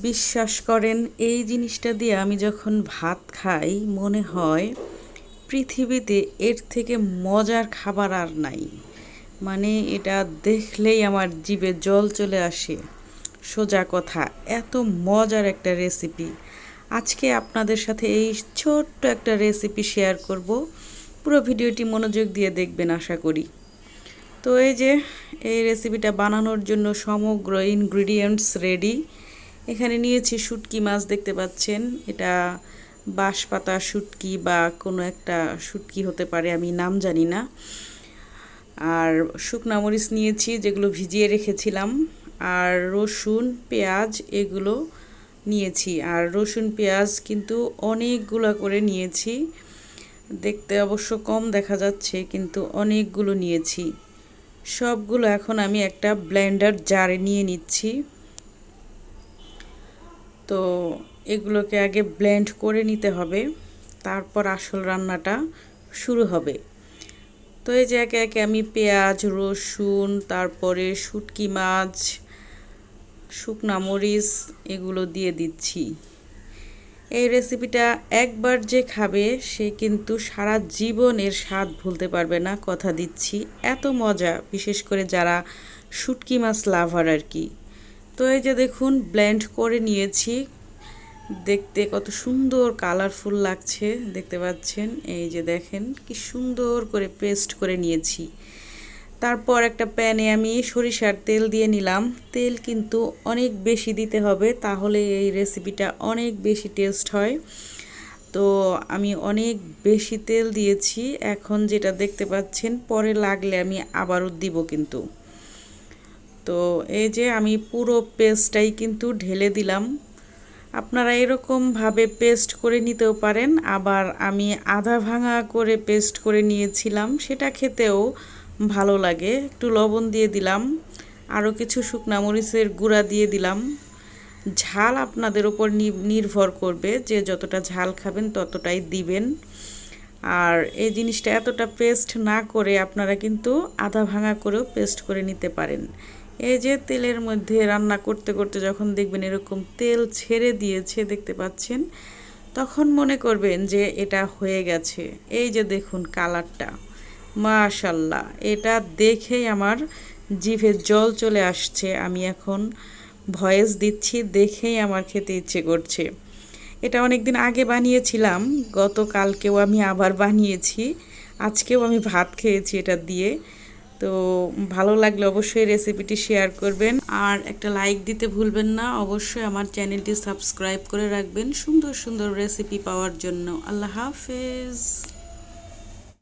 বিশ্বাস করেন এই জিনিসটা দিয়ে আমি যখন ভাত খাই মনে হয় পৃথিবীতে এর থেকে মজার খাবার আর নাই। মানে এটা দেখলেই আমার জিভে জল চলে আসে। সোজা কথা, এত মজার একটা রেসিপি আজকে আপনাদের সাথে এই ছোট্ট একটা রেসিপি শেয়ার করব। পুরো ভিডিওটি মনোযোগ দিয়ে দেখবেন আশা করি। তো এই রেসিপিটা বানানোর জন্য সমগ্র ইনগ্রিডিয়েন্টস রেডি। এখানে নিয়েছি শুটকি মাছ, দেখতে পাচ্ছেন। এটা বাঁশপাতা শুটকি বা কোনো একটা শুটকি হতে পারে, আমি নাম জানি না। আর শুকনা মরিচ নিয়েছি যেগুলো ভিজিয়ে রেখেছিলাম, আর রসুন পেঁয়াজ এগুলো নিয়েছি। আর রসুন পেঁয়াজ কিন্তু অনেকগুলো করে নিয়েছি, দেখতে অবশ্য কম দেখা যাচ্ছে কিন্তু অনেকগুলো নিয়েছি। সবগুলো এখন আমি একটা ব্লেন্ডার জারে নিয়ে নিচ্ছি। তো এগুলোকে আগে ব্লেন্ড করে নিতে হবে, তারপর আসল রান্নাটা শুরু হবে। তো এই যে একে একে আমি পেঁয়াজ, রসুন, তারপরে শুটকি মাছ, শুকনা মরিচ এগুলো দিয়ে দিচ্ছি। এই রেসিপিটা একবার যে খাবে সে কিন্তু সারা জীবন এর স্বাদ ভুলতে পারবে না, কথা দিচ্ছি। এত মজা, বিশেষ করে যারা শুটকি মাছ লাভার আর কি। তো এই যে দেখুন ব্লেন্ড করে নিয়েছি, দেখতে কত সুন্দর কালারফুল লাগছে, দেখতে পাচ্ছেন। এই যে দেখেন কি সুন্দর করে পেস্ট করে নিয়েছি। তারপর একটা প্যানে আমি সরিষার তেল দিয়ে নিলাম। তেল কিন্তু অনেক বেশি দিতে হবে, তাহলে এই রেসিপিটা অনেক বেশি টেস্ট হয়। তো আমি অনেক বেশি তেল দিয়েছি। এখন যেটা দেখতে পাচ্ছেন, পরে লাগলে আমি আবারও দিব কিন্তু। তো এই যে আমি পুরো পেস্টটাই কিন্তু ঢেলে দিলাম। আপনারা এরকমভাবে পেস্ট করে নিতেও পারেন, আবার আমি আধা ভাঙা করে পেস্ট করে নিয়েছিলাম, সেটা খেতেও ভালো লাগে। একটু লবণ দিয়ে দিলাম, আরও কিছু শুকনা মরিচের গুঁড়া দিয়ে দিলাম। ঝাল আপনাদের ওপর নির্ভর করবে, যে যতটা ঝাল খাবেন ততটাই দিবেন। আর এই জিনিসটা এতটা পেস্ট না করে আপনারা কিন্তু আধা ভাঙা করেও পেস্ট করে নিতে পারেন। এই যে তেলের মধ্যে রান্না করতে করতে যখন দেখবেন এরকম তেল ছেড়ে দিয়েছে, দেখতে পাচ্ছেন, তখন মনে করবেন যে এটা হয়ে গেছে। এই যে দেখুন কালারটা, মাশাল্লাহ, এটা দেখেই আমার জিভে জল চলে আসছে। আমি এখন ভয়েস দিচ্ছি, দেখেই আমার খেতে ইচ্ছে করছে। এটা অনেক দিন আগে বানিয়েছিলাম, গতকালকেও আমি আবার বানিয়েছি, আজকেও আমি ভাত খেয়েছি এটা দিয়ে। তো ভালো লাগলে অবশ্যই রেসিপিটি শেয়ার করবেন, আর একটা লাইক দিতে ভুলবেন না। অবশ্যই আমার চ্যানেলটি সাবস্ক্রাইব করে রাখবেন সুন্দর সুন্দর রেসিপি পাওয়ার জন্য। আল্লাহ হাফেজ।